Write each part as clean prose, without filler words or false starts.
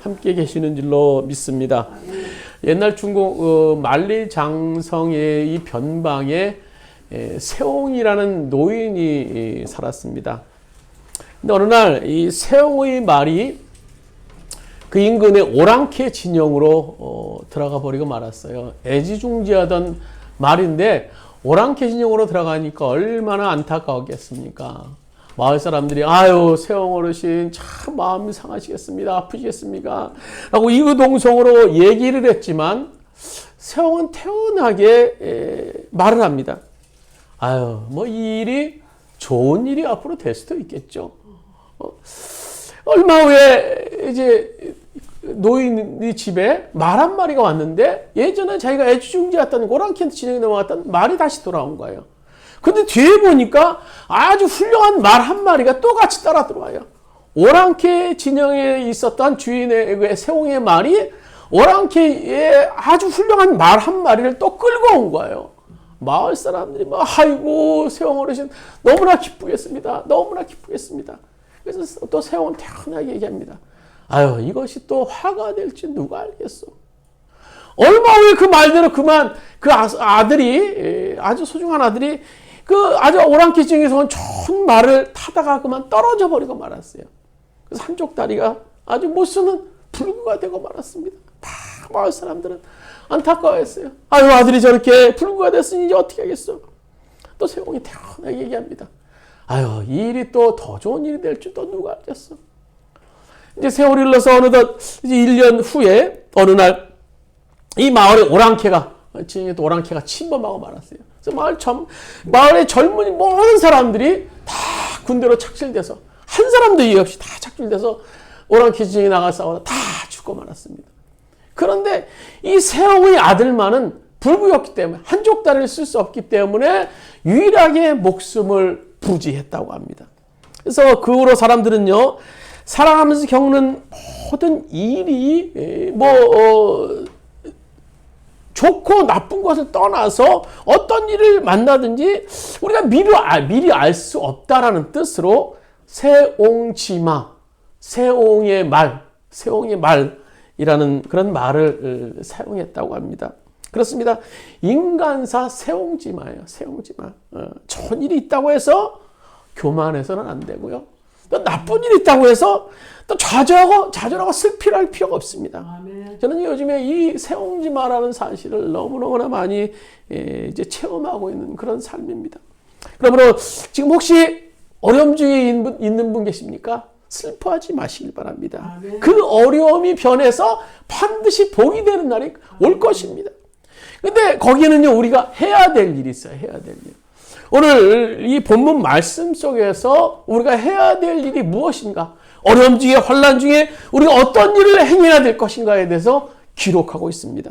함께 계시는 줄로 믿습니다. 옛날 중국 만리장성의 이 변방에 세옹이라는 노인이 살았습니다. 근데 어느 날 이 세옹의 말이 그 인근의 오랑캐 진영으로 들어가 버리고 말았어요. 애지중지하던 말인데 오랑캐 진영으로 들어가니까 얼마나 안타까웠겠습니까? 마을 사람들이 아유 세옹 어르신 참 마음이 상하시겠습니다. 아프시겠습니까? 라고 이구동성으로 얘기를 했지만 세옹은 태연하게 말을 합니다. 아유 뭐 이 일이 좋은 일이 앞으로 될 수도 있겠죠. 얼마 후에 이제 노인이 집에 말 한 마리가 왔는데 예전에 자기가 애지중지했던 오랑캐한테 진영에 넘어갔던 말이 다시 돌아온 거예요. 근데 뒤에 보니까 아주 훌륭한 말 한 마리가 또 같이 따라 들어와요. 오랑캐 진영에 있었던 주인의 세옹의 말이 오랑캐의 아주 훌륭한 말 한 마리를 또 끌고 온 거예요. 마을 사람들이 막 아이고 세옹 어르신 너무나 기쁘겠습니다. 너무나 기쁘겠습니다. 그래서 또 세옹은 태연하게 얘기합니다. 아유 이것이 또 화가 될지 누가 알겠어. 얼마 후에 그 말대로 그만 그 아들이 아주 소중한 아들이 그 아주 오랑캐 진영에서 온 좋은 말을 타다가 그만 떨어져 버리고 말았어요. 그래서 한쪽 다리가 아주 못 쓰는 불구가 되고 말았습니다. 마을 사람들은 안타까워했어요. 아유 아들이 저렇게 불구가 됐으니 이제 어떻게 하겠어. 또 세옹이 태연하게 얘기합니다. 아유 이 일이 또 더 좋은 일이 될지 또 누가 알겠어. 이제 세월이 흘러서 어느덧 이제 1년 후에 어느 날 이 마을에 오랑캐가 진영에도 오랑캐가 침범하고 말았어요. 그래서 마을의 젊은 모든 사람들이 다 군대로 착실돼서 한 사람도 이해 없이 다 착실돼서 오랑캐 진영에 나가 싸우다 다 죽고 말았습니다. 그런데 이 세옹의 아들만은 불구였기 때문에 한쪽 다리를 쓸 수 없기 때문에 유일하게 목숨을 부지했다고 합니다. 그래서 그 후로 사람들은요 살아가면서 겪는 모든 일이 좋고 나쁜 것을 떠나서 어떤 일을 만나든지 우리가 미리 알 수 없다라는 뜻으로 세옹지마, 세옹의 말이라는 그런 말을 사용했다고 합니다. 그렇습니다. 인간사 세옹지마예요. 세옹지마. 좋은 일이 있다고 해서 교만해서는 안 되고요. 또 나쁜 일이 있다고 해서 또 좌절하고 슬피할 필요가 없습니다. 아멘. 저는 요즘에 이 세옹지마라는 사실을 너무너무나 많이 이제 체험하고 있는 그런 삶입니다. 그러므로 지금 혹시 어려움 중에 있는 분 계십니까? 슬퍼하지 마시길 바랍니다. 아멘. 그 어려움이 변해서 반드시 복이 되는 날이 올 것입니다. 근데 거기에는요 우리가 해야 될 일이 있어요. 해야 될 일. 오늘 이 본문 말씀 속에서 우리가 해야 될 일이 무엇인가? 어려움 중에 환난 중에 우리가 어떤 일을 행해야 될 것인가에 대해서 기록하고 있습니다.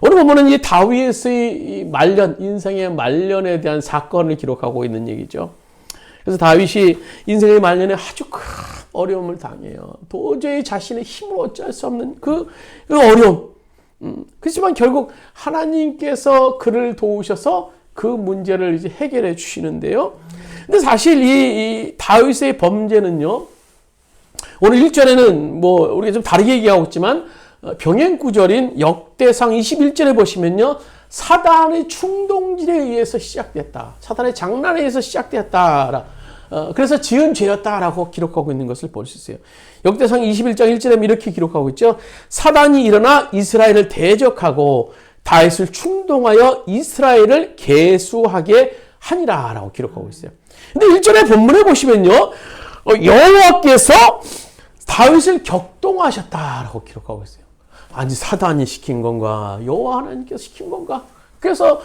오늘 본문은 이 다윗의 말년, 인생의 말년에 대한 사건을 기록하고 있는 얘기죠. 그래서 다윗이 인생의 말년에 아주 큰 어려움을 당해요. 도저히 자신의 힘으로 어찌할 수 없는 그 어려움. 그렇지만 결국 하나님께서 그를 도우셔서 그 문제를 이제 해결해 주시는데요. 근데 사실 이 다윗의 범죄는요, 오늘 1절에는 우리가 좀 다르게 얘기하고 있지만, 병행 구절인 역대상 21절에 보시면요, 사단의 충동질에 의해서 시작됐다. 사단의 장난에 의해서 시작됐다. 그래서 지은 죄였다라고 기록하고 있는 것을 볼 수 있어요. 역대상 21장 1절에 이렇게 기록하고 있죠. 사단이 일어나 이스라엘을 대적하고 다윗을 충동하여 이스라엘을 계수하게 하니라 라고 기록하고 있어요. 근데 1절의 본문에 보시면요, 여호와께서 다윗을 격동하셨다라고 기록하고 있어요. 아니 사단이 시킨 건가? 여호와 하나님께서 시킨 건가? 그래서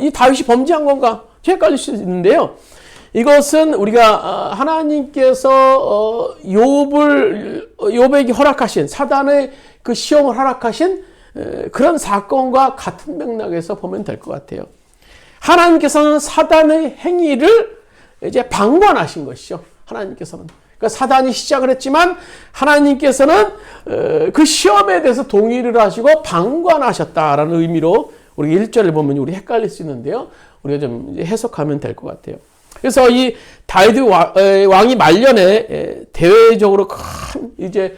이 다윗이 범죄한 건가? 헷갈릴 수 있는데요. 이것은 우리가 하나님께서 욥에게 허락하신 사단의 그 시험을 허락하신 그런 사건과 같은 맥락에서 보면 될 것 같아요. 하나님께서는 사단의 행위를 이제 방관하신 것이죠. 하나님께서는. 그러니까 사단이 시작을 했지만 하나님께서는 그 시험에 대해서 동의를 하시고 방관하셨다라는 의미로 우리 1절을 보면 우리 헷갈릴 수 있는데요. 우리가 좀 이제 해석하면 될 것 같아요. 그래서 이 다윗 왕이 말년에 대외적으로 큰 이제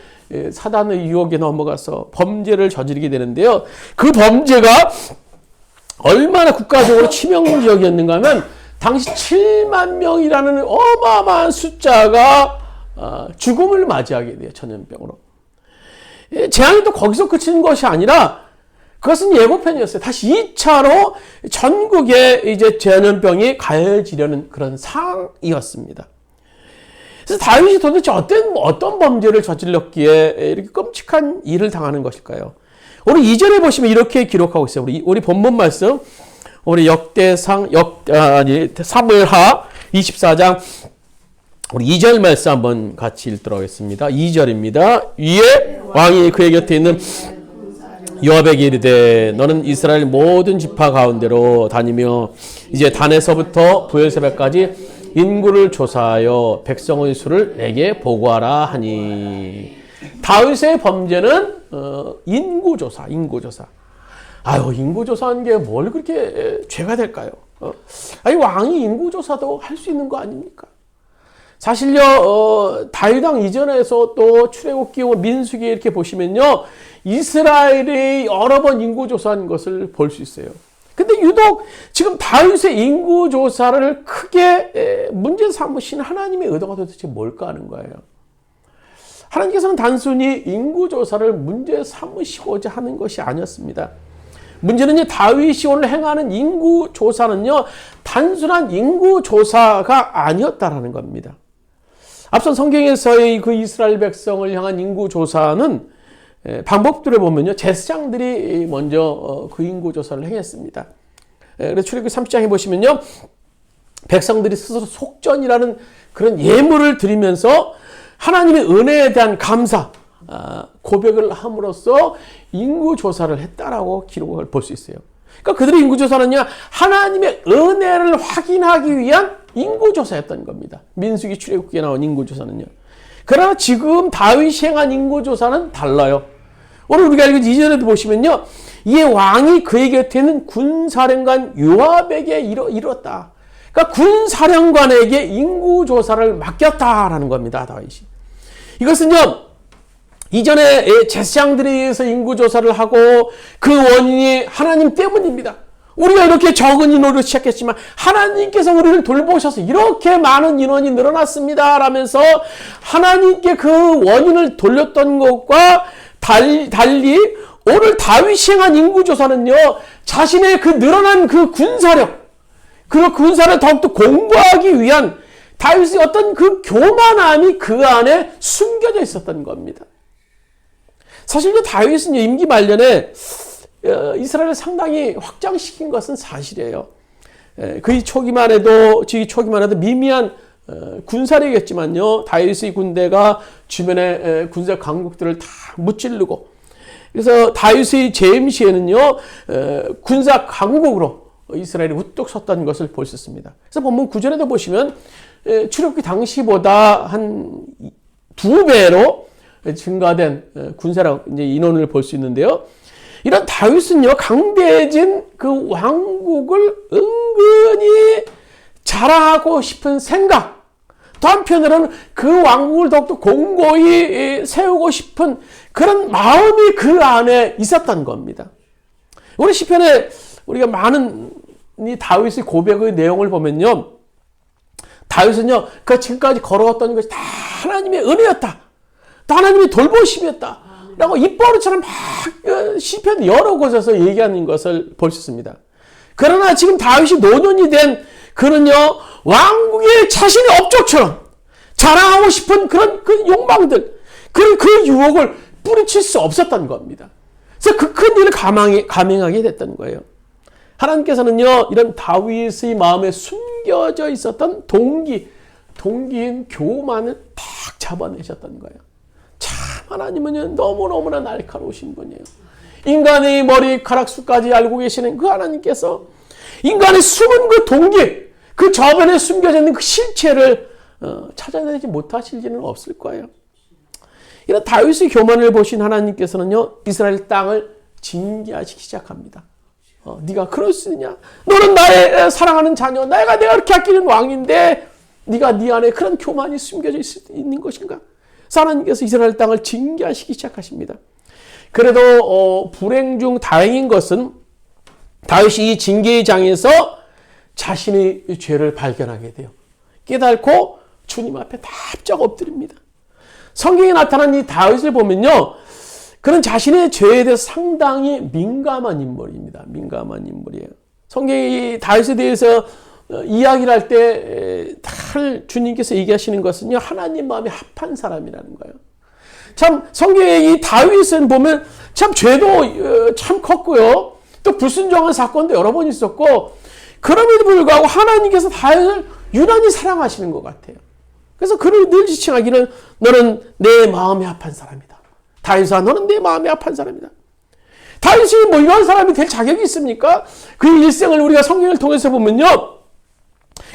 사단의 유혹에 넘어가서 범죄를 저지르게 되는데요. 그 범죄가 얼마나 국가적으로 치명적이었는가 하면 당시 7만 명이라는 어마어마한 숫자가 죽음을 맞이하게 돼요. 전염병으로. 재앙이 또 거기서 그치는 것이 아니라 그것은 예고편이었어요. 다시 2차로 전국에 이제 전염병이 가해지려는 그런 상황이었습니다. 그래서 다윗이 도대체 어떤 범죄를 저질렀기에 이렇게 끔찍한 일을 당하는 것일까요? 오늘 2절에 보시면 이렇게 기록하고 있어요. 우리 본문 말씀, 우리 사무엘하 24장 우리 2절 말씀 한번 같이 읽도록 하겠습니다. 2절입니다. 위에 왕이 그의 곁에 있는 요압에게 이르되 너는 이스라엘 모든 지파 가운데로 다니며 이제 단에서부터 브엘세바까지 인구를 조사하여 백성의 수를 내게 보고하라 하니. 다윗의 범죄는 인구조사. 아유, 인구조사한 게 뭘 그렇게 죄가 될까요? 아니, 왕이 인구조사도 할 수 있는 거 아닙니까? 사실요, 다윗왕 이전에서 또 출애굽기, 민수기 이렇게 보시면요, 이스라엘이 여러 번 인구조사한 것을 볼 수 있어요. 근데 유독 지금 다윗의 인구조사를 크게 문제 삼으신 하나님의 의도가 도대체 뭘까 하는 거예요. 하나님께서는 단순히 인구조사를 문제 삼으시고자 하는 것이 아니었습니다. 문제는 다윗이 오늘 행하는 인구조사는요, 단순한 인구조사가 아니었다라는 겁니다. 앞선 성경에서의 그 이스라엘 백성을 향한 인구조사는 방법들을 보면요, 제사장들이 먼저 그 인구조사를 행했습니다. 그래서 출애굽기 30장에 보시면요, 백성들이 스스로 속전이라는 그런 예물을 드리면서 하나님의 은혜에 대한 감사, 고백을 함으로써 인구조사를 했다라고 기록을 볼 수 있어요. 그러니까 그들의 인구조사는요, 하나님의 은혜를 확인하기 위한 인구조사였던 겁니다. 민수기 출애굽기에 나온 인구조사는요. 그러나 지금 다윗이 행한 인구조사는 달라요. 오늘 우리가 읽은 2절에도 보시면요, 이에 왕이 그의 곁에 있는 군사령관 요압에게 이뤘다. 그러니까 군사령관에게 인구조사를 맡겼다라는 겁니다, 다윗이. 이것은요, 이전에 제사장들에 의해서 인구조사를 하고 그 원인이 하나님 때문입니다. 우리가 이렇게 적은 인원으로 시작했지만 하나님께서 우리를 돌보셔서 이렇게 많은 인원이 늘어났습니다 라면서 하나님께 그 원인을 돌렸던 것과 달리 오늘 다윗이 행한 인구조사는요, 자신의 그 늘어난 그 군사력, 그 군사를 더욱더 공부하기 위한 다윗의 어떤 그 교만함이 그 안에 숨겨져 있었던 겁니다. 사실 다윗은 임기 말년에 이스라엘을 상당히 확장시킨 것은 사실이에요. 그 초기만 해도 미미한 군사력이었지만요, 다윗의 군대가 주변의 군사 강국들을 다 무찌르고, 그래서 다윗의 재임 시에는요, 군사 강국으로 이스라엘이 우뚝 섰던 것을 볼 수 있습니다. 그래서 본문 9절에도 보시면 출애굽기 당시보다 한 2배로 증가된 군사력, 이제 인원을 볼 수 있는데요. 이런 다윗은요, 강대해진 그 왕국을 은근히 자랑하고 싶은 생각, 또 한편으로는 그 왕국을 더욱더 공고히 세우고 싶은 그런 마음이 그 안에 있었던 겁니다. 우리 시편에 우리가 많은 이 다윗의 고백의 내용을 보면요, 다윗은요, 그 지금까지 걸어왔던 것이 다 하나님의 은혜였다, 또 하나님의 돌보심이었다 라고 입버릇처럼 막 시편 여러 곳에서 얘기하는 것을 볼 수 있습니다. 그러나 지금 다윗이 노년이 된 그는요, 왕국의 자신의 업적처럼 자랑하고 싶은 그런 그 욕망들, 그 유혹을 뿌리칠 수 없었던 겁니다. 그래서 그 큰 일을 감행하게 됐던 거예요. 하나님께서는요, 이런 다윗의 마음에 숨겨져 있었던 동기인 교만을 딱 잡아내셨던 거예요. 참, 하나님은요, 너무너무나 날카로우신 분이에요. 인간의 머리카락수까지 알고 계시는 그 하나님께서 인간의 숨은 그 동기, 그 저변에 숨겨져 있는 그 실체를 찾아내지 못하실 일은 없을 거예요. 이런 다윗의 교만을 보신 하나님께서는요, 이스라엘 땅을 징계하시기 시작합니다. 네가 그럴 수 있냐? 너는 나의 사랑하는 자녀, 내가 그렇게 아끼는 왕인데 네가 네 안에 그런 교만이 숨겨져 있는 것인가? 하나님께서 이스라엘 땅을 징계하시기 시작하십니다. 그래도 불행 중 다행인 것은 다윗이 이 징계의 장에서 자신의 죄를 발견하게 돼요. 깨닫고 주님 앞에 납작 엎드립니다. 성경에 나타난 이 다윗을 보면요, 그는 자신의 죄에 대해서 상당히 민감한 인물입니다. 민감한 인물이에요. 성경이 다윗에 대해서 이야기를 할 때 주님께서 얘기하시는 것은요, 하나님 마음에 합한 사람이라는 거예요. 참 성경에 이 다윗은 보면 참 죄도 참 컸고요, 또 불순종한 사건도 여러 번 있었고, 그럼에도 불구하고 하나님께서 다윗을 유난히 사랑하시는 것 같아요. 그래서 그를 늘 지칭하기는 너는 내 마음에 합한 사람이다. 다윗아, 너는 내 마음에 합한 사람이다. 다윗이 뭐 이런 사람이 될 자격이 있습니까? 그의 일생을 우리가 성경을 통해서 보면요,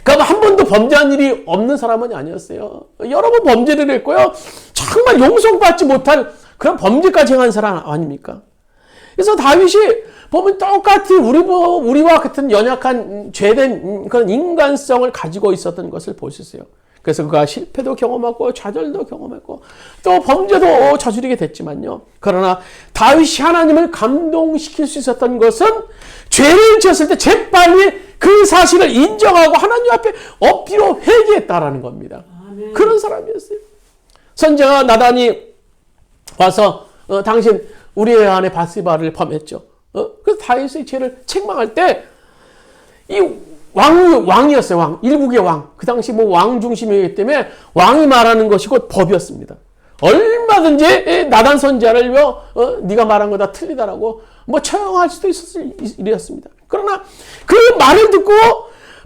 그가 한 번도 범죄한 일이 없는 사람은 아니었어요. 여러 번 범죄를 했고요, 정말 용서받지 못할 그런 범죄까지 행한 사람 아닙니까? 그래서 다윗이 보면 똑같이 우리와 같은 연약한 죄된 그런 인간성을 가지고 있었던 것을 볼 수 있어요. 그래서 그가 실패도 경험하고 좌절도 경험했고 또 범죄도 저지르게 됐지만요. 그러나 다윗이 하나님을 감동시킬 수 있었던 것은 죄를 지었을 때 재빨리 그 사실을 인정하고 하나님 앞에 엎드려 회개했다라는 겁니다. 아멘. 그런 사람이었어요. 선지자 나단이 와서 당신 우리의 아내 바스바를 범했죠. 그래서 다윗의 죄를 책망할 때 이 왕이었어요. 일국의 왕. 그 당시 뭐 왕 중심이기 때문에 왕이 말하는 것이 곧 법이었습니다. 얼마든지 나단 선지자를 네가 말한 거 다 틀리다라고 뭐 처형할 수도 있었을 일이었습니다. 그러나 그 말을 듣고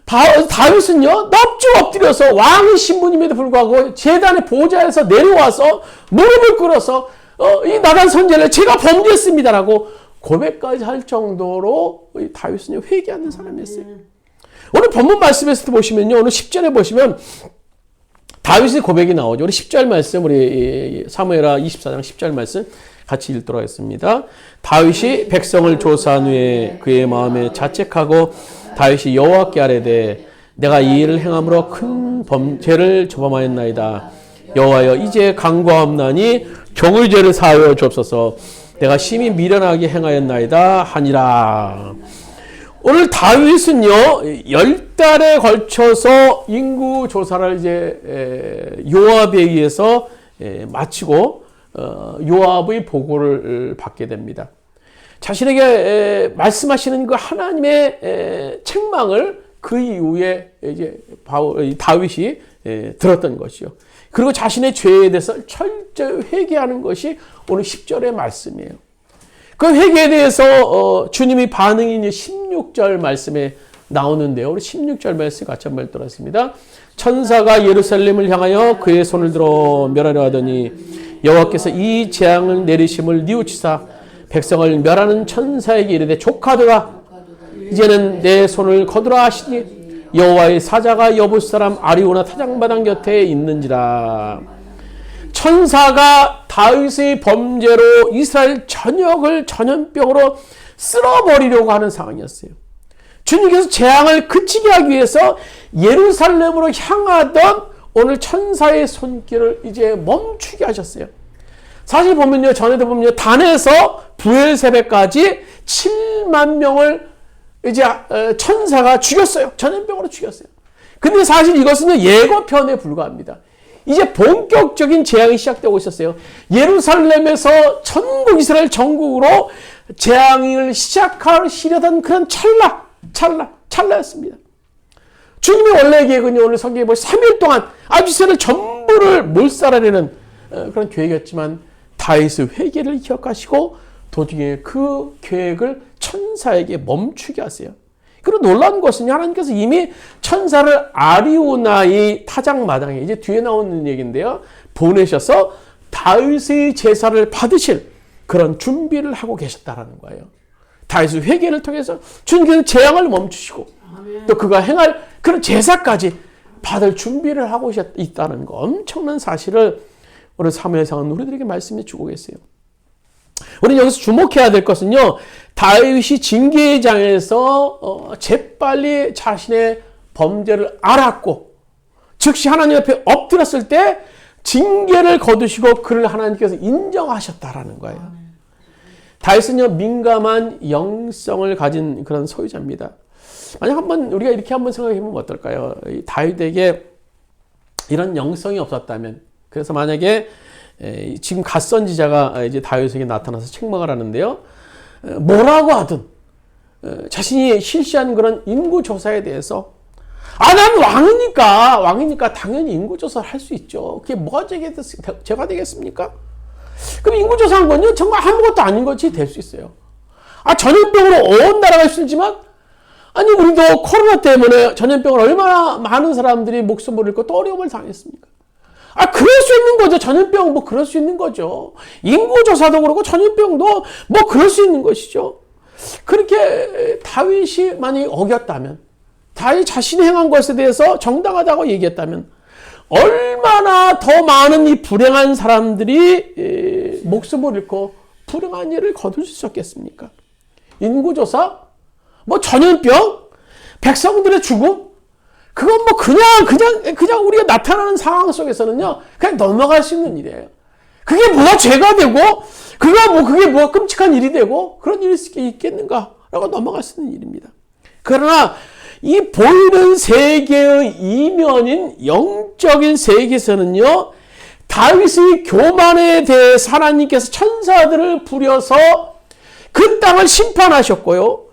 다윗은요, 넙죽 엎드려서 왕의 신분임에도 불구하고 제단의 보좌에서 내려와서 무릎을 꿇어서 이 나단 선지자를 제가 범죄했습니다라고 고백까지 할 정도로 다윗은 회개하는 사람이었어요. 오늘 본문 말씀에서 보시면요, 오늘 10절에 보시면 다윗의 고백이 나오죠. 우리 10절 말씀, 우리 사무엘하 24장 10절 말씀 같이 읽도록 하겠습니다. 다윗이 백성을 조사한 후에 그의 마음에 자책하고 다윗이 여호와께 아뢰되 내가 이 일을 행함으로 큰 범죄를 저범하였나이다. 여호와여, 이제 간구하옵나니 종의 죄를 사하여 주옵소서. 내가 심히 미련하게 행하였나이다 하니라. 오늘 다윗은요, 10달에 걸쳐서 인구 조사를 이제 요압에 의해서 마치고 요압의 보고를 받게 됩니다. 자신에게 말씀하시는 그 하나님의 책망을 그 이후에 이제 다윗이 들었던 것이요. 그리고 자신의 죄에 대해서 철저히 회개하는 것이 오늘 10절의 말씀이에요. 그 회개에 대해서 주님이 반응이 16절 말씀에 나오는데요. 우리 16절 말씀 같이 한번 읽도록 하겠습니다. 천사가 예루살렘을 향하여 그의 손을 들어 멸하려 하더니 여호와께서 이 재앙을 내리심을 뉘우치사 백성을 멸하는 천사에게 이르되 조카들아, 이제는 내 손을 거두라 하시니 여호와의 사자가 여부 사람 아리우나 타작마당 곁에 있는지라. 천사가 다윗의 범죄로 이스라엘 전역을 전염병으로 쓸어버리려고 하는 상황이었어요. 주님께서 재앙을 그치게 하기 위해서 예루살렘으로 향하던 오늘 천사의 손길을 이제 멈추게 하셨어요. 사실 보면요, 전에도 보면요, 단에서 부엘세베까지 7만 명을 이제 천사가 죽였어요. 전염병으로 죽였어요. 근데 사실 이것은 예고편에 불과합니다. 이제 본격적인 재앙이 시작되고 있었어요. 예루살렘에서 전국 이스라엘 전국으로 재앙을 시작하시려던 그런 찰나였습니다. 주님의 원래 계획은요, 오늘 성경에 보면 3일 동안 이스라엘 전부를 몰살하려는 그런 계획이었지만 다윗의 회개를 기억하시고 도중에 그 계획을 천사에게 멈추게 하세요. 그리고 놀라운 것은 하나님께서 이미 천사를 아리우나의 타작마당에, 이제 뒤에 나오는 얘기인데요, 보내셔서 다윗의 제사를 받으실 그런 준비를 하고 계셨다라는 거예요. 다윗의 회개를 통해서 주님께서 재앙을 멈추시고 아멘. 또 그가 행할 그런 제사까지 받을 준비를 하고 있다는 거, 엄청난 사실을 오늘 사무엘상은 우리들에게 말씀해 주고 계세요. 우리는 여기서 주목해야 될 것은요, 다윗이 징계의 장에서 재빨리 자신의 범죄를 알았고 즉시 하나님 앞에 엎드렸을 때 징계를 거두시고 그를 하나님께서 인정하셨다라는 거예요. 다윗은요, 민감한 영성을 가진 그런 소유자입니다. 만약 우리가 이렇게 한번 생각해 보면 어떨까요? 다윗에게 이런 영성이 없었다면, 그래서 만약에 지금 갓선지자가 이제 다윗에게 나타나서 책망을 하는데요, 뭐라고 하든 자신이 실시한 그런 인구조사에 대해서 난 왕이니까 당연히 인구조사를 할 수 있죠. 그게 뭐가 제가 되겠습니까? 그럼 인구조사한 건요, 정말 아무것도 아닌 것이 될 수 있어요. 전염병으로 온 나라가 있지만, 우리도 코로나 때문에 전염병을 얼마나 많은 사람들이 목숨을 잃고 또 어려움을 당했습니까? 그럴 수 있는 거죠. 전염병 그럴 수 있는 거죠. 인구조사도 그렇고 전염병도 그럴 수 있는 것이죠. 그렇게 다윗이 만약에 어겼다면, 다윗 자신이 행한 것에 대해서 정당하다고 얘기했다면, 얼마나 더 많은 이 불행한 사람들이 목숨을 잃고 불행한 일을 거둘 수 있었겠습니까? 인구조사? 전염병? 백성들의 죽음? 그건 그냥 우리가 나타나는 상황 속에서는요, 그냥 넘어갈 수 있는 일이에요. 그게 뭐가 죄가 되고, 그게 뭐가 끔찍한 일이 되고, 그런 일이 있겠는가라고 넘어갈 수 있는 일입니다. 그러나, 이 보이는 세계의 이면인 영적인 세계에서는요, 다윗의 교만에 대해 하나님께서 천사들을 부려서 그 땅을 심판하셨고요.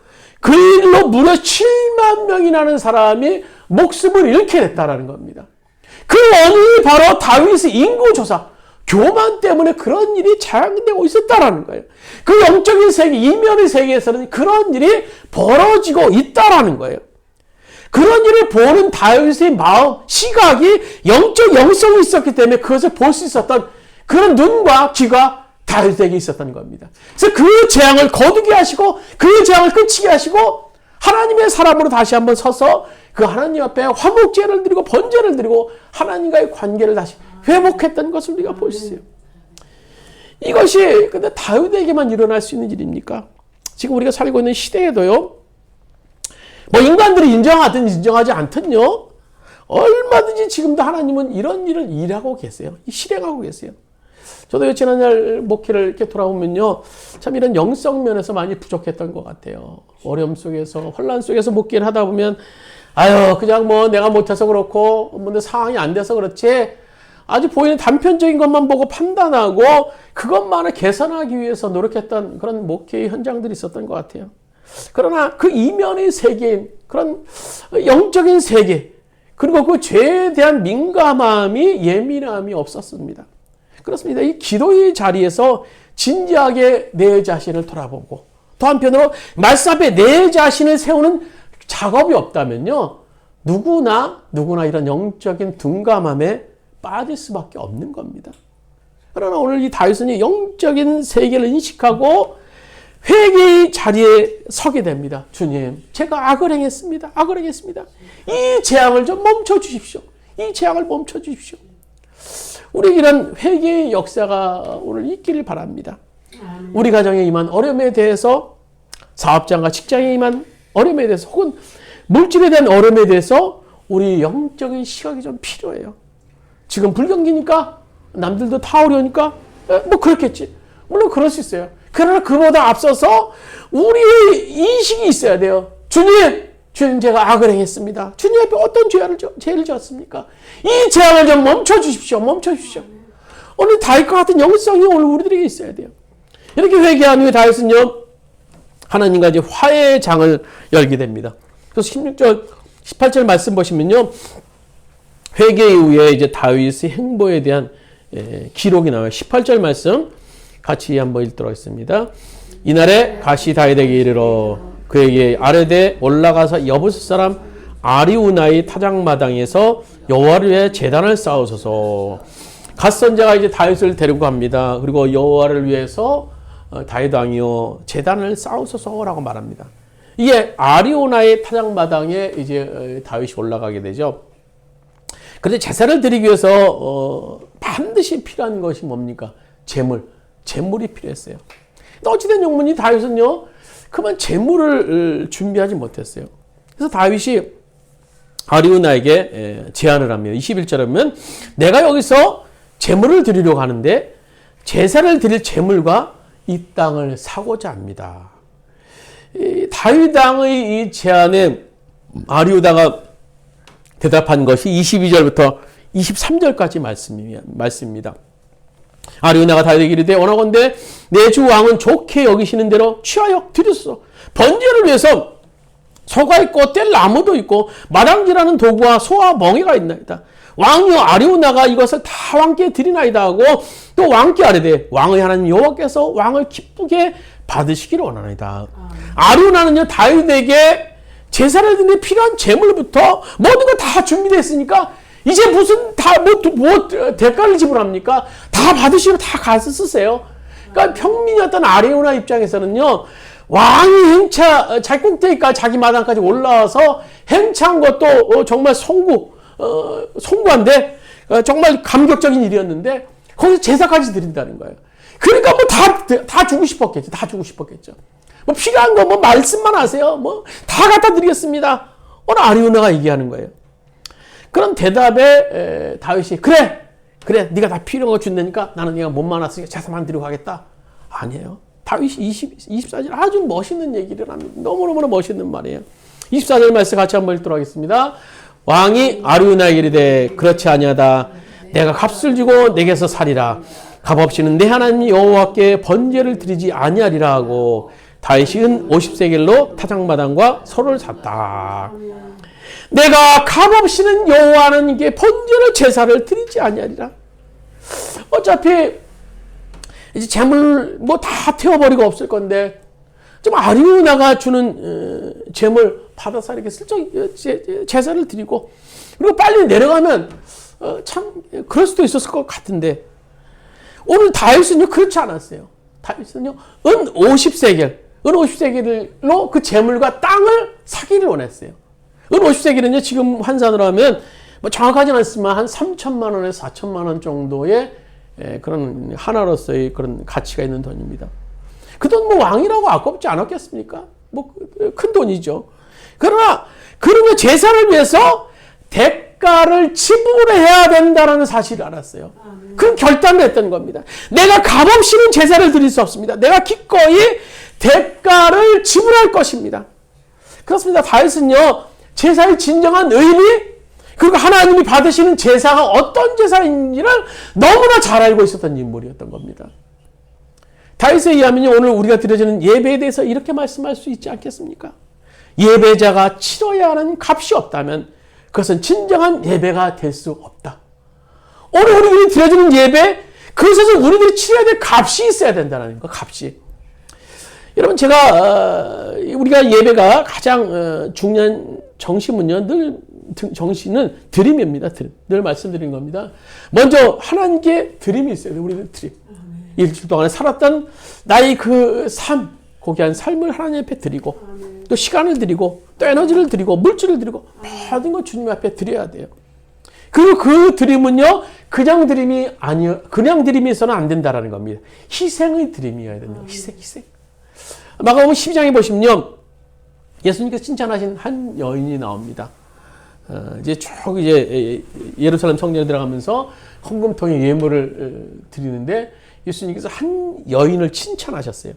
그 일로 무려 7만 명이라는 사람이 목숨을 잃게 됐다는 겁니다. 그 원인이 바로 다윗의 인구조사, 교만 때문에 그런 일이 자행되고 있었다는 거예요. 그 영적인 세계, 이면의 세계에서는 그런 일이 벌어지고 있다는 거예요. 그런 일을 보는 다윗의 마음, 시각이 영적 영성이 있었기 때문에 그것을 볼 수 있었던 그런 눈과 귀가 다윗에게 있었던 겁니다. 그래서 그 재앙을 거두게 하시고 그 재앙을 끝이게 하시고 하나님의 사람으로 다시 한번 서서 그 하나님 앞에 화목제를 드리고 번제를 드리고 하나님과의 관계를 다시 회복했던 것을 우리가 볼 수 있어요. 이것이 근데 다윗에게만 일어날 수 있는 일입니까? 지금 우리가 살고 있는 시대에도요, 인간들이 인정하든 인정하지 않든요, 얼마든지 지금도 하나님은 이런 일을 일하고 계세요. 실행하고 계세요. 저도 지난날 목회를 이렇게 돌아보면요, 참 이런 영성 면에서 많이 부족했던 것 같아요. 어려움 속에서, 혼란 속에서 목회를 하다 보면, 그냥 내가 못해서 그렇고, 내 상황이 안 돼서 그렇지, 아주 보이는 단편적인 것만 보고 판단하고, 그것만을 개선하기 위해서 노력했던 그런 목회의 현장들이 있었던 것 같아요. 그러나 그 이면의 세계인, 그런 영적인 세계, 그리고 그 죄에 대한 민감함이, 예민함이 없었습니다. 그렇습니다. 이 기도의 자리에서 진지하게 내 자신을 돌아보고, 또 한편으로 말씀 앞에 내 자신을 세우는 작업이 없다면요, 누구나 이런 영적인 둔감함에 빠질 수밖에 없는 겁니다. 그러나 오늘 이 다윗은 영적인 세계를 인식하고 회개의 자리에 서게 됩니다. 주님, 제가 악을 행했습니다. 이 재앙을 좀 멈춰 주십시오. 우리 이런 회개의 역사가 오늘 있기를 바랍니다. 우리 가정에 임한 어려움에 대해서, 사업장과 직장에 임한 어려움에 대해서, 혹은 물질에 대한 어려움에 대해서 우리 영적인 시각이 좀 필요해요. 지금 불경기니까, 남들도 다 어려우니까, 그렇겠지. 물론 그럴 수 있어요. 그러나 그보다 앞서서 우리의 인식이 있어야 돼요. 주님 제가 악을 행했습니다. 주님 앞에 어떤 죄를 지었습니까? 이 재앙을 좀 멈춰 주십시오. 오늘 다윗과 같은 영성이 오늘 우리들에게 있어야 돼요. 이렇게 회개한 후에 다윗은요, 하나님과 이제 화해의 장을 열게 됩니다. 그래서 16절, 18절 말씀 보시면요, 회개 이후에 이제 다윗의 행보에 대한 기록이 나와요. 18절 말씀 같이 한번 읽도록 하겠습니다. 이날에 가시 다윗에게 이르러 그에게 아뢰되 올라가서 여부스 사람 아리우나의 타작마당에서 여호와를 위해 제단을 쌓으소서. 갓 선지자가 이제 다윗을 데리고 갑니다. 그리고 여호와를 위해서 다윗 왕이요 제단을 쌓으소서라고 말합니다. 이게 아리우나의 타작마당에 이제 다윗이 올라가게 되죠. 그런데 제사를 드리기 위해서 반드시 필요한 것이 뭡니까? 재물이 필요했어요. 어찌된 용문이 다윗은요, 그만 재물을 준비하지 못했어요. 그래서 다윗이 아리우나에게 제안을 합니다. 21절에 보면 내가 여기서 제물을 드리려고 하는데 제사를 드릴 제물과 이 땅을 사고자 합니다. 다윗 왕의 이 제안에 아리우다가 대답한 것이 22절부터 23절까지 말씀입니다. 아리우나가 다윗에게 이르되 원하건대 내 주 왕은 좋게 여기시는 대로 취하여 드렸소. 번제를 위해서 소가 있고 뗄 나무도 있고 마당질하는 도구와 소와 멍에가 있나이다. 왕이여 아리우나가 이것을 다 왕께 드리나이다 하고 또 왕께 아뢰되 왕의 하나님 여호와께서 왕을 기쁘게 받으시기를 원하나이다. 아리우나는요 다윗에게 제사를 드리는 필요한 제물부터 모든 거 다 준비됐으니까 이제 무슨 뭐 대가를 지불합니까? 다 받으시고 다 가서 쓰세요. 그러니까 평민이었던 아리우나 입장에서는요 왕이 행차 잘꼭대기까지 자기 마당까지 올라와서 행차한 것도 정말 송구한데 정말 감격적인 일이었는데 거기서 제사까지 드린다는 거예요. 그러니까 뭐 다 주고 싶었겠죠. 다 주고 싶었겠죠. 뭐 필요한 거 뭐 말씀만 하세요. 뭐 다 갖다 드리겠습니다. 오늘 아리우나가 얘기하는 거예요. 그런 대답에 다윗이 그래 네가 다 필요한 거 준다니까 나는 네가 몸만 왔으니까 제사만 드리고 가겠다. 아니에요. 다윗이 24절 아주 멋있는 얘기를 합니다. 너무너무 멋있는 말이에요. 24절 말씀 같이 한번 읽도록 하겠습니다. 왕이 아리우나에게 이르되 그렇지 아니하다. 내가 값을 주고 내게서 살이라. 값 없이는 내 하나님 여호와께 번제를 드리지 아니하리라 하고 다윗이 은 50세겔로 타작마당과 소를 샀다. 내가 값 없이는 여호와는 이게 번제를 제사를 드리지 아니하리라. 어차피 이제 재물 뭐 다 태워버리고 없을 건데 좀 아리우나가 주는 재물 받아서 이렇게 슬쩍 제사를 드리고 그리고 빨리 내려가면 참 그럴 수도 있었을 것 같은데 오늘 다윗은요 그렇지 않았어요. 다윗은요 은 50세겔로 그 재물과 땅을 사기를 원했어요. 은 50세겔은요 지금 환산으로 하면 뭐 정확하진 않지만 한 3천만 원에서 4천만 원 정도의 그런 하나로서의 그런 가치가 있는 돈입니다. 그 돈 뭐 왕이라고 아깝지 않았겠습니까? 뭐 큰 돈이죠. 그러나 그러면 제사를 위해서 대가를 지불해야 된다는 사실을 알았어요. 그 결단을 했던 겁니다. 내가 값없이는 제사를 드릴 수 없습니다. 내가 기꺼이 대가를 지불할 것입니다. 그렇습니다. 다윗은요 제사의 진정한 의미 그리고 하나님이 받으시는 제사가 어떤 제사인지를 너무나 잘 알고 있었던 인물이었던 겁니다. 다윗에 의하면 오늘 우리가 드려지는 예배에 대해서 이렇게 말씀할 수 있지 않겠습니까? 예배자가 치러야 하는 값이 없다면 그것은 진정한 예배가 될 수 없다. 오늘 우리들이 드려지는 예배 그것에서 우리들이 치러야 될 값이 있어야 된다는 거. 값이. 여러분 제가 우리가 예배가 가장 중요한 정신은요 정신은 드림입니다. 늘 말씀드리는 겁니다. 먼저 하나님께 드림이 있어야 돼요. 우리들 드림. 일주일 동안에 살았던 나의 그 삶, 고귀한 삶을 하나님 앞에 드리고 또 시간을 드리고 또 에너지를 드리고 물질을 드리고 모든 걸 주님 앞에 드려야 돼요. 그리고 그 드림은요 그냥 드림이 아니요 그냥 드림이 있어서는 안 된다라는 겁니다. 희생의 드림이어야 된다. 희생. 마가복음 12장에 보시면요 예수님께서 칭찬하신 한 여인이 나옵니다. 이제 쭉 예루살렘 성전에 들어가면서 헌금통에 예물을 드리는데 예수님께서 한 여인을 칭찬하셨어요.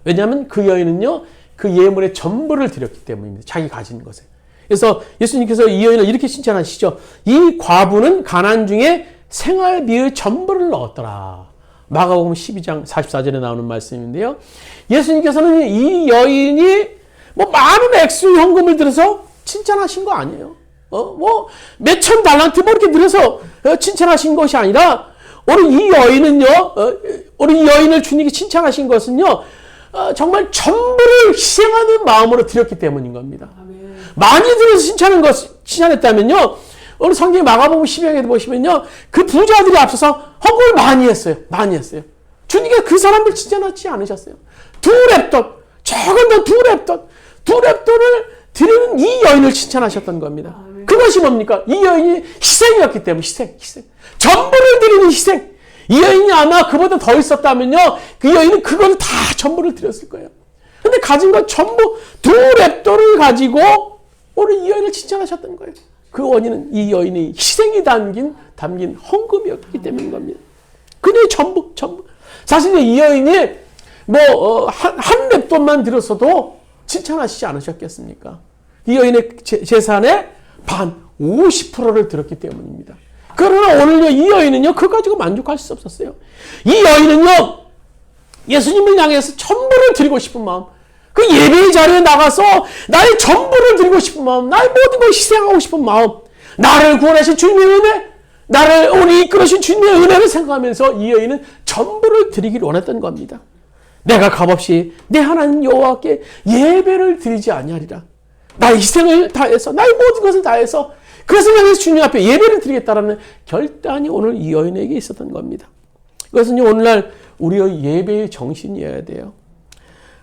왜냐하면 그 여인은요 그 예물의 전부를 드렸기 때문입니다. 자기 가진 것에. 그래서 예수님께서 이 여인을 이렇게 칭찬하시죠. 이 과부는 가난 중에 생활비의 전부를 넣었더라. 마가복음 12장 44절에 나오는 말씀인데요. 예수님께서는 이 여인이 뭐 많은 액수의 현금을 들여서 칭찬하신 거 아니에요. 뭐 몇천 달란트 뭐 이렇게 들여서 칭찬하신 것이 아니라 오늘 이 여인은요, 오늘 이 여인을 주님이 칭찬하신 것은요, 정말 전부를 희생하는 마음으로 드렸기 때문인 겁니다. 아멘. 많이 들여서 칭찬했다면요, 오늘 성경 마가복음 12장에 보시면요, 그 부자들이 앞서서 헌금을 많이 했어요. 주님께서 그 사람들 칭찬하지 않으셨어요. 두 랩돈, 적은 돈 두 랩돈을 드리는 이 여인을 칭찬하셨던 겁니다. 아멘. 그것이 뭡니까? 이 여인이 희생이었기 때문에 희생. 전부를 드리는 희생. 이 여인이 아마 그보다 더 있었다면요, 그 여인은 그걸 다 전부를 드렸을 거예요. 근데 가진 건 전부 두 랩돈을 가지고 오늘 이 여인을 칭찬하셨던 거예요. 그 원인은 이 여인의 희생이 담긴 헌금이었기 때문인 겁니다. 그녀의 전부. 사실 이 여인이 한 랩돈만 들었어도 칭찬하시지 않으셨겠습니까? 이 여인의 재산의 반 50%를 들었기 때문입니다. 그러나 오늘요, 이 여인은요, 그거 가지고 만족할 수 없었어요. 이 여인은요, 예수님을 향해서 전부를 드리고 싶은 마음, 그 예배의 자리에 나가서 나의 전부를 드리고 싶은 마음, 나의 모든 걸 희생하고 싶은 마음, 나를 구원하신 주님의 은혜, 나를 오늘 이끌으신 주님의 은혜를 생각하면서 이 여인은 전부를 드리기를 원했던 겁니다. 내가 값없이 내 하나님 여호와께 예배를 드리지 아니하리라. 나의 희생을 다해서, 나의 모든 것을 다해서 그것을 향해서 주님 앞에 예배를 드리겠다라는 결단이 오늘 이 여인에게 있었던 겁니다. 이것은 오늘날 우리의 예배의 정신이어야 돼요.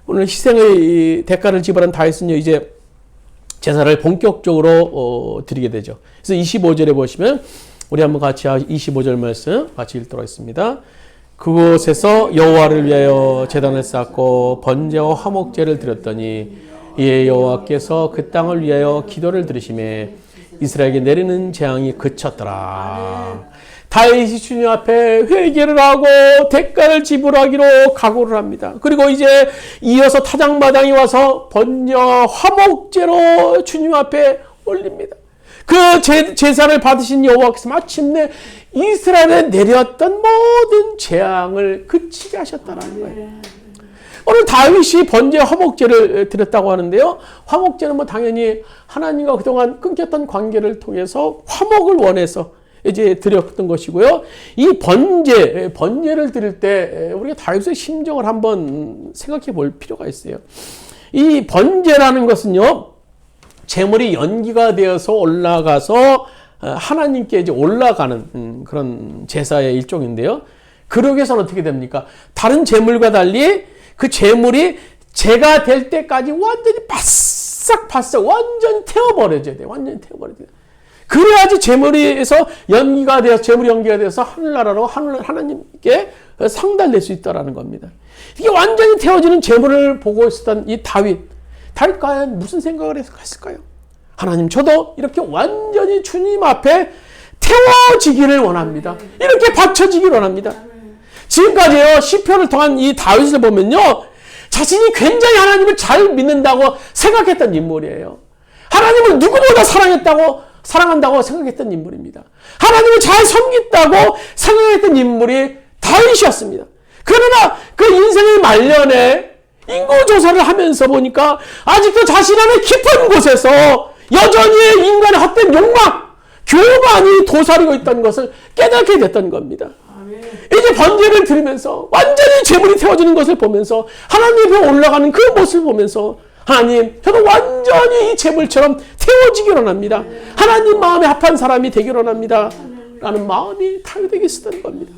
오늘 희생의 대가를 지불한 다윗은요, 이제 제사를 본격적으로 드리게 되죠. 그래서 25절에 보시면 우리 한번 같이 25절 말씀 같이 읽도록 하겠습니다. 그곳에서 여호와를 위하여 제단을 쌓고 번제와 화목제를 드렸더니 이에 여호와께서 그 땅을 위하여 기도를 들으시매 이스라엘에게 내리는 재앙이 그쳤더라. 다윗이 주님 앞에 회개를 하고 대가를 지불하기로 각오를 합니다. 그리고 이제 이어서 타작마당이 와서 번제와 화목제로 주님 앞에 올립니다. 그 제사를 받으신 여호와께서 마침내 이스라엘에 내렸던 모든 재앙을 그치게 하셨다는 거예요. 오늘 다윗이 번제 화목제를 드렸다고 하는데요. 화목제는 당연히 하나님과 그동안 끊겼던 관계를 통해서 화목을 원해서 이제 드렸던 것이고요. 이 번제를 드릴 때 우리가 다윗의 심정을 한번 생각해 볼 필요가 있어요. 이 번제라는 것은요, 제물이 연기가 되어서 올라가서 하나님께 이제 올라가는 그런 제사의 일종인데요. 그러기 위해서는 어떻게 됩니까? 다른 제물과 달리 그 제물이 제가 될 때까지 완전히 바싹 완전히 태워버려져야 돼요. 완전히 태워버려야 돼요. 그래야지 제물에서 제물이 연기가 되어서 하늘나라로 하나님께 상달될 수 있다라는 겁니다. 이게 완전히 태워지는 제물을 보고 있었던 이 다윗 과연 무슨 생각을 했을까요? 하나님, 저도 이렇게 완전히 주님 앞에 태워지기를 원합니다. 이렇게 받쳐지기를 원합니다. 지금까지요, 시편을 통한 이 다윗을 보면요, 자신이 굉장히 하나님을 잘 믿는다고 생각했던 인물이에요. 하나님을 누구보다 사랑한다고 생각했던 인물입니다. 하나님을 잘 섬긴다고 생각했던 인물이 다윗이었습니다. 그러나 그 인생의 말년에 인구조사를 하면서 보니까 아직도 자신 안의 깊은 곳에서 여전히 인간의 헛된 욕망, 교만이 도사리고 있다는 것을 깨닫게 됐던 겁니다. 이제 번제를 드리면서 완전히 제물이 태워지는 것을 보면서 하나님 앞에 올라가는 그 모습을 보면서 하나님, 저도 완전히 이 제물처럼 태워지기 원합니다. 하나님 마음에 합한 사람이 되기 원합니다. 라는 마음이 다윗에게 있었던 겁니다.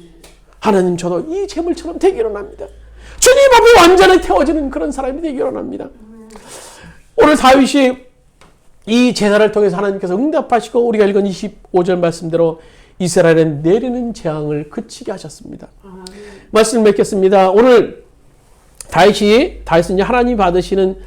하나님, 저도 이 제물처럼 되기 원합니다. 주님 앞에 완전히 태워지는 그런 사람이 되기 원합니다. 오늘 다윗이 이 제사를 통해서 하나님께서 응답하시고 우리가 읽은 25절 말씀대로 이스라엘에 내리는 재앙을 그치게 하셨습니다. 말씀을 맺겠습니다. 오늘 다윗은 하나님 받으시는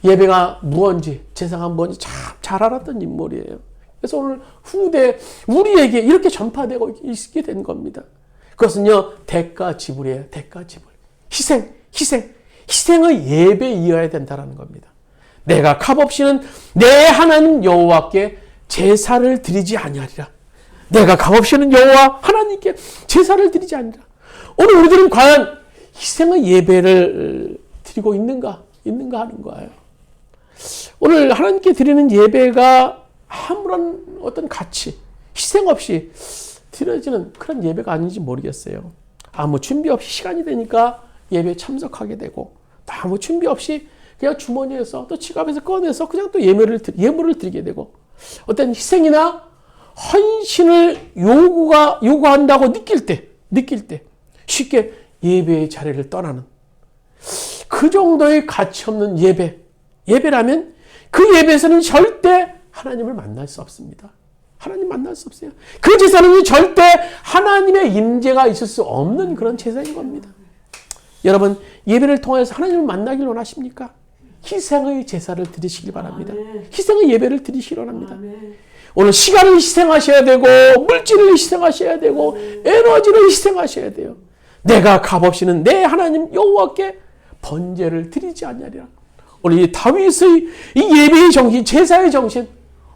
예배가 무언지, 제사가 무언지 참 잘 알았던 인물이에요. 그래서 오늘 후대 우리에게 이렇게 전파되고 있게 된 겁니다. 그것은요, 대가 지불이에요. 대가 지불. 희생의 예배에 이어야 된다는 겁니다. 내가 값없이는 내 하나님 여호와께 제사를 드리지 아니하리라. 내가 값없이는 여호와 하나님께 제사를 드리지 아니하리라. 오늘 우리들은 과연 희생의 예배를 드리고 있는가 하는 거예요. 오늘 하나님께 드리는 예배가 아무런 어떤 가치, 희생 없이 드려지는 그런 예배가 아닌지 모르겠어요. 아무 준비 없이 시간이 되니까 예배에 참석하게 되고, 아무 준비 없이 그냥 주머니에서 또 지갑에서 꺼내서 그냥 또 예물을 드리게 되고, 어떤 희생이나 헌신을 요구한다고 느낄 때 쉽게 예배의 자리를 떠나는 그 정도의 가치 없는 예배라면 그 예배에서는 절대 하나님을 만날 수 없습니다. 하나님 만날 수 없어요. 그 제사는 절대 하나님의 임재가 있을 수 없는 그런 제사인 겁니다. 여러분, 예배를 통해서 하나님을 만나길 원하십니까? 희생의 제사를 드리시길 바랍니다. 희생의 예배를 드리시길 원합니다. 오늘 시간을 희생하셔야 되고 물질을 희생하셔야 되고 에너지를 희생하셔야 돼요. 내가 값없이는 내 하나님 여호와께 번제를 드리지 않냐리라. 오늘 이 다윗의 이 예배의 정신, 제사의 정신,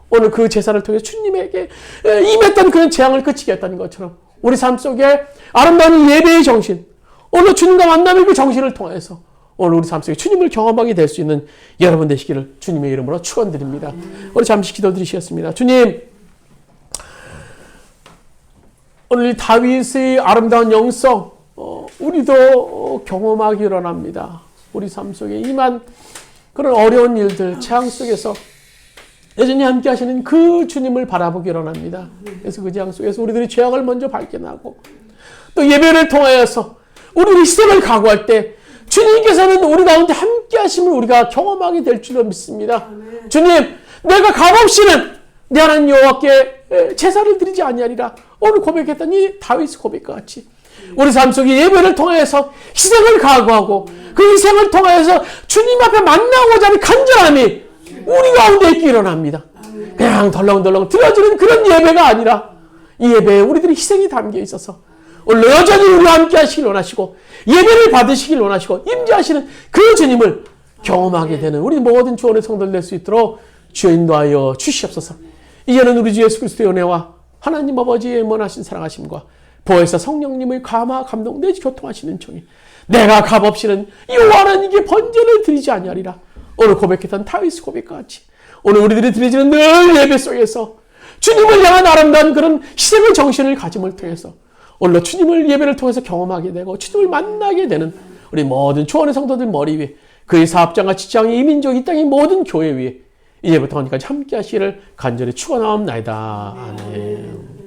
오늘 그 제사를 통해 주님에게 임했던 그런 재앙을 그치게 했다는 것처럼 우리 삶 속에 아름다운 예배의 정신, 오늘 주님과 만남의 그 정신을 통해서 오늘 우리 삶 속에 주님을 경험하게 될 수 있는 여러분 되시기를 주님의 이름으로 축원드립니다. 우리 잠시 기도드리시겠습니다. 주님, 오늘 다윗의 아름다운 영성 우리도 경험하기 원합니다. 우리 삶 속에 임한 그런 어려운 일들, 재앙 속에서 여전히 함께 하시는 그 주님을 바라보기 원합니다. 그래서 그 재앙 속에서 우리들이 죄악을 먼저 발견하고 또 예배를 통하여서 우리 희생을 각오할 때 주님께서는 우리 가운데 함께 하심을 우리가 경험하게 될 줄로 믿습니다. 주님, 내가 값없이는 내 하나님 여호와께 제사를 드리지 아니하리라. 오늘 고백했던 이 다윗의 고백과 같이 우리 삶 속에 예배를 통해서 희생을 각오하고 그 희생을 통해서 주님 앞에 만나고자 하는 간절함이 우리 가운데 있기 일어납니다. 그냥 덜렁덜렁 들어지는 그런 예배가 아니라 이 예배에 우리들이 희생이 담겨 있어서 오늘 여전히 우리와 함께 하시길 원하시고 예배를 받으시길 원하시고 임재하시는 그 주님을 경험하게 되는 우리 모든 주원의 성도들 될 수 있도록 주여 인도하여 주시옵소서. 이제는 우리 주 예수 그리스도의 은혜와 하나님 아버지의 원하신 사랑하심과 보혜사 성령님의 감화 감동 내지 교통하시는 종이 내가 값없이는 여호와 하나님께 번제를 드리지 아니하리라. 오늘 고백했던 다윗의 고백과 같이 오늘 우리들이 드리지는 늘 예배 속에서 주님을 향한 아름다운 그런 희생의 정신을 가짐을 통해서 오늘 주님을 예배를 통해서 경험하게 되고 주님을 만나게 되는 우리 모든 초원의 성도들 머리 위에 그의 사업장과 직장의 이민족 이 땅의 모든 교회 위에 이제부터 언제까지 함께 하시기를 간절히 축원하옵나이다. 아멘.